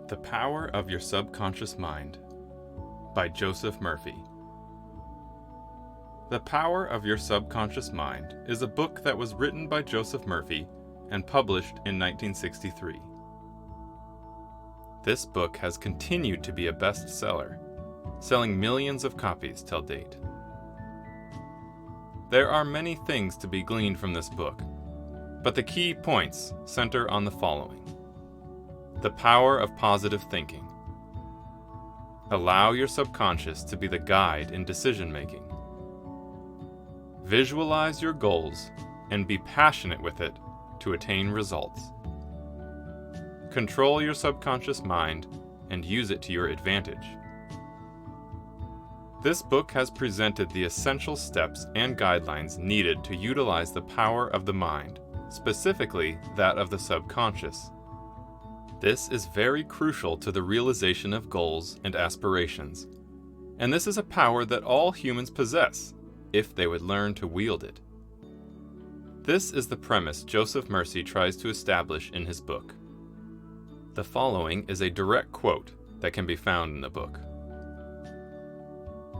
The Power of Your Subconscious Mind by Joseph Murphy. The Power of Your Subconscious Mind is a book that was written by Joseph Murphy and published in 1963. This book has continued to be a bestseller, selling millions of copies till date. There are many things to be gleaned from this book, but the key points center on the following. The power of positive thinking. Allow your subconscious to be the guide in decision-making. Visualize your goals and be passionate with it to attain results. Control your subconscious mind and use it to your advantage. This book has presented the essential steps and guidelines needed to utilize the power of the mind, specifically that of the subconscious. This is very crucial to the realization of goals and aspirations, and this is a power that all humans possess, if they would learn to wield it. This is the premise Joseph Murphy tries to establish in his book. The following is a direct quote that can be found in the book.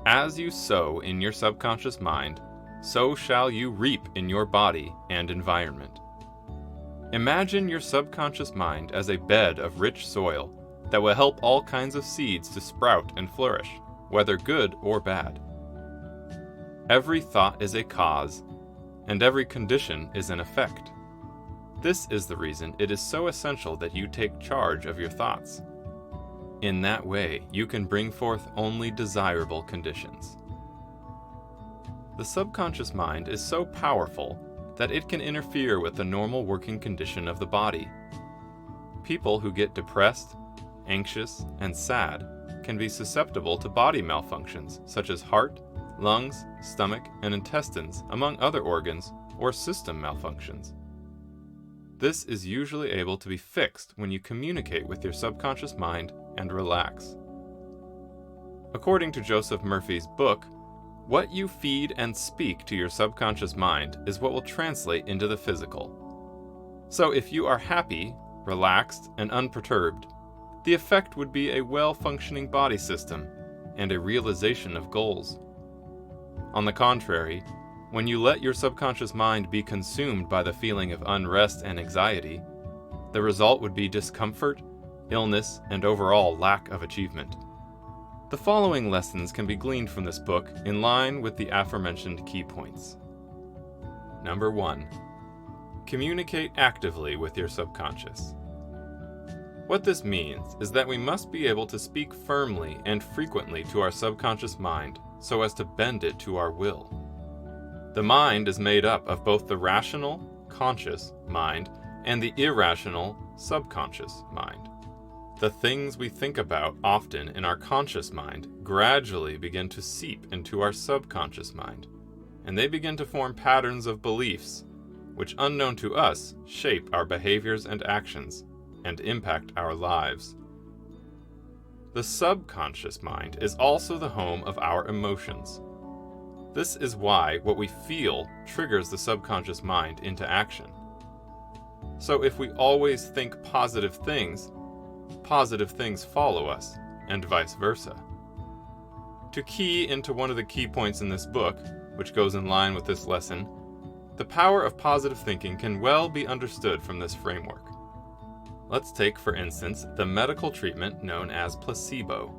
As you sow in your subconscious mind, so shall you reap in your body and environment. Imagine your subconscious mind as a bed of rich soil that will help all kinds of seeds to sprout and flourish, whether good or bad. Every thought is a cause, and every condition is an effect. This is the reason it is so essential that you take charge of your thoughts. In that way, you can bring forth only desirable conditions. The subconscious mind is so powerful that it can interfere with the normal working condition of the body. People who get depressed, anxious, and sad can be susceptible to body malfunctions such as heart, lungs, stomach, and intestines, among other organs, or system malfunctions. This is usually able to be fixed when you communicate with your subconscious mind and relax. According to Joseph Murphy's book, what you feed and speak to your subconscious mind is what will translate into the physical. So if you are happy, relaxed, and unperturbed, the effect would be a well-functioning body system and a realization of goals. On the contrary, when you let your subconscious mind be consumed by the feeling of unrest and anxiety, the result would be discomfort, illness, and overall lack of achievement. The following lessons can be gleaned from this book in line with the aforementioned key points. Number 1. Communicate actively with your subconscious. What this means is that we must be able to speak firmly and frequently to our subconscious mind so as to bend it to our will. The mind is made up of both the rational, conscious mind and the irrational, subconscious mind. The things we think about often in our conscious mind gradually begin to seep into our subconscious mind, and they begin to form patterns of beliefs, which unknown to us shape our behaviors and actions, and impact our lives. The subconscious mind is also the home of our emotions. This is why what we feel triggers the subconscious mind into action. So if we always think positive things follow us, and vice versa. To key into one of the key points in this book, which goes in line with this lesson, the power of positive thinking can well be understood from this framework. Let's take, for instance, the medical treatment known as placebo.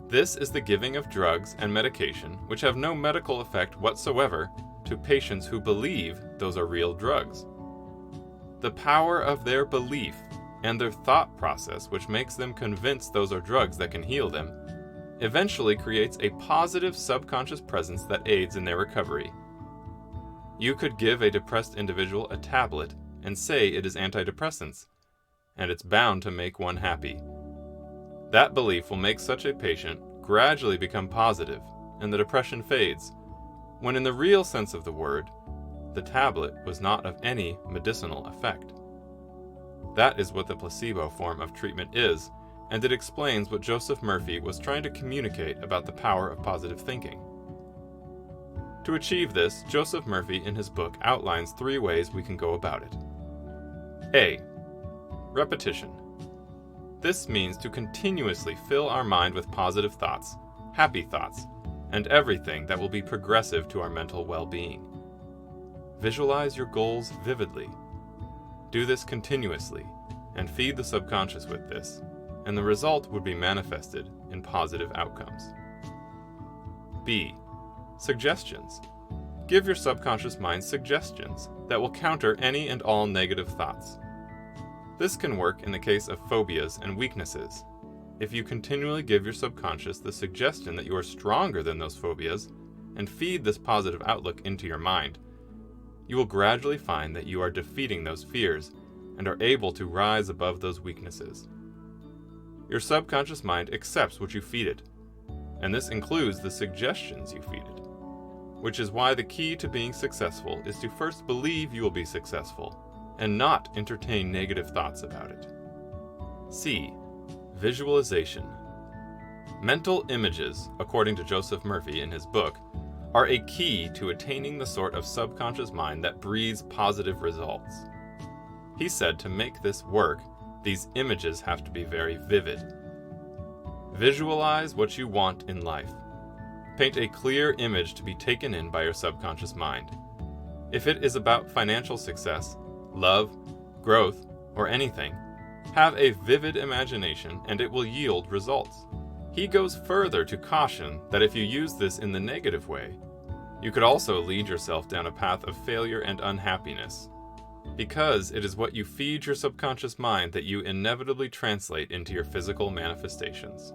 This is the giving of drugs and medication which have no medical effect whatsoever to patients who believe those are real drugs. The power of their belief and their thought process, which makes them convinced those are drugs that can heal them, eventually creates a positive subconscious presence that aids in their recovery. You could give a depressed individual a tablet and say it is antidepressants, and it's bound to make one happy. That belief will make such a patient gradually become positive, and the depression fades, when in the real sense of the word, the tablet was not of any medicinal effect. That is what the placebo form of treatment is, and it explains what Joseph Murphy was trying to communicate about the power of positive thinking. To achieve this, Joseph Murphy in his book outlines 3 ways we can go about it. A. Repetition. This means to continuously fill our mind with positive thoughts, happy thoughts, and everything that will be progressive to our mental well-being. Visualize your goals vividly. Do this continuously, and feed the subconscious with this, and the result would be manifested in positive outcomes. B. Suggestions. Give your subconscious mind suggestions that will counter any and all negative thoughts. This can work in the case of phobias and weaknesses. If you continually give your subconscious the suggestion that you are stronger than those phobias, and feed this positive outlook into your mind, you will gradually find that you are defeating those fears and are able to rise above those weaknesses. Your subconscious mind accepts what you feed it, and this includes the suggestions you feed it, which is why the key to being successful is to first believe you will be successful and not entertain negative thoughts about it. C. Visualization. Mental images, according to Joseph Murphy in his book, are a key to attaining the sort of subconscious mind that breeds positive results. He said to make this work, these images have to be very vivid. Visualize what you want in life. Paint a clear image to be taken in by your subconscious mind. If it is about financial success, love, growth, or anything, have a vivid imagination and it will yield results. He goes further to caution that if you use this in the negative way, you could also lead yourself down a path of failure and unhappiness, because it is what you feed your subconscious mind that you inevitably translate into your physical manifestations.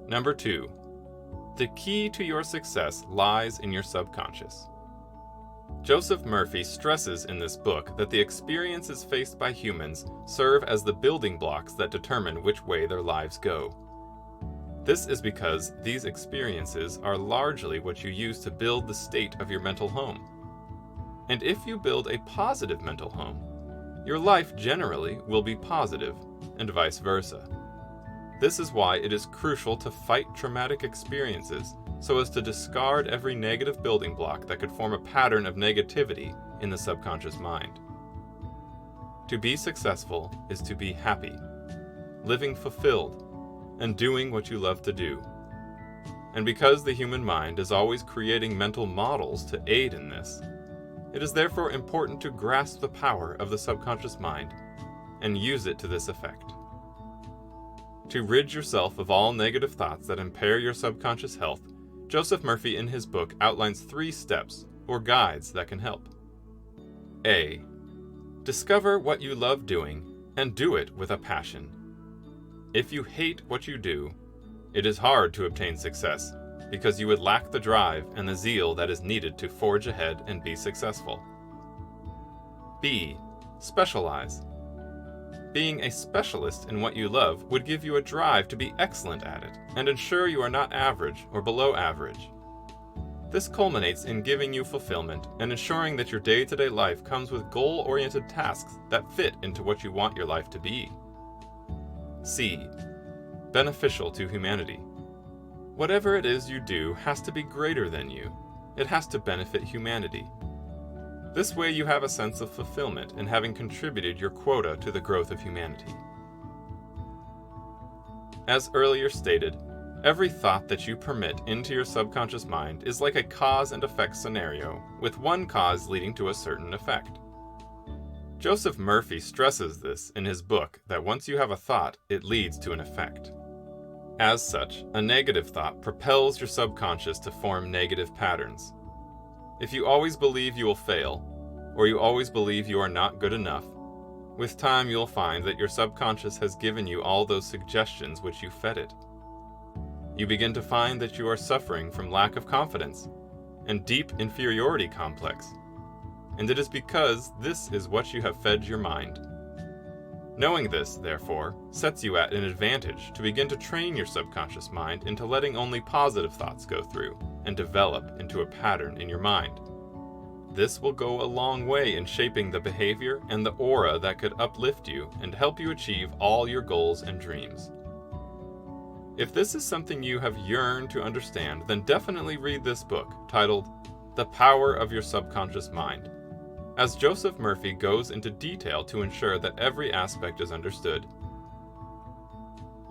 Number 2. The key to your success lies in your subconscious. Joseph Murphy stresses in this book that the experiences faced by humans serve as the building blocks that determine which way their lives go. This is because these experiences are largely what you use to build the state of your mental home. And if you build a positive mental home, your life generally will be positive, and vice versa. This is why it is crucial to fight traumatic experiences so as to discard every negative building block that could form a pattern of negativity in the subconscious mind. To be successful is to be happy, living fulfilled, and doing what you love to do. And because the human mind is always creating mental models to aid in this, it is therefore important to grasp the power of the subconscious mind and use it to this effect. To rid yourself of all negative thoughts that impair your subconscious health, Joseph Murphy in his book outlines 3 steps or guides that can help. A. Discover what you love doing and do it with a passion. If you hate what you do, it is hard to obtain success because you would lack the drive and the zeal that is needed to forge ahead and be successful. B. Specialize. Being a specialist in what you love would give you a drive to be excellent at it and ensure you are not average or below average. This culminates in giving you fulfillment and ensuring that your day-to-day life comes with goal-oriented tasks that fit into what you want your life to be. C. Beneficial to humanity. Whatever it is you do has to be greater than you. It has to benefit humanity. This way you have a sense of fulfillment in having contributed your quota to the growth of humanity. As earlier stated, every thought that you permit into your subconscious mind is like a cause and effect scenario, with one cause leading to a certain effect. Joseph Murphy stresses this in his book that once you have a thought, it leads to an effect. As such, a negative thought propels your subconscious to form negative patterns. If you always believe you will fail, or you always believe you are not good enough, with time you'll find that your subconscious has given you all those suggestions which you fed it. You begin to find that you are suffering from lack of confidence and deep inferiority complex, and it is because this is what you have fed your mind. Knowing this, therefore, sets you at an advantage to begin to train your subconscious mind into letting only positive thoughts go through and develop into a pattern in your mind. This will go a long way in shaping the behavior and the aura that could uplift you and help you achieve all your goals and dreams. If this is something you have yearned to understand, then definitely read this book titled The Power of Your Subconscious Mind, as Joseph Murphy goes into detail to ensure that every aspect is understood.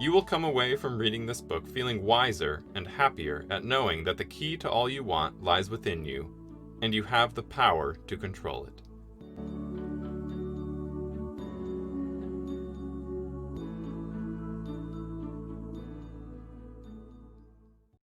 You will come away from reading this book feeling wiser and happier at knowing that the key to all you want lies within you, and you have the power to control it.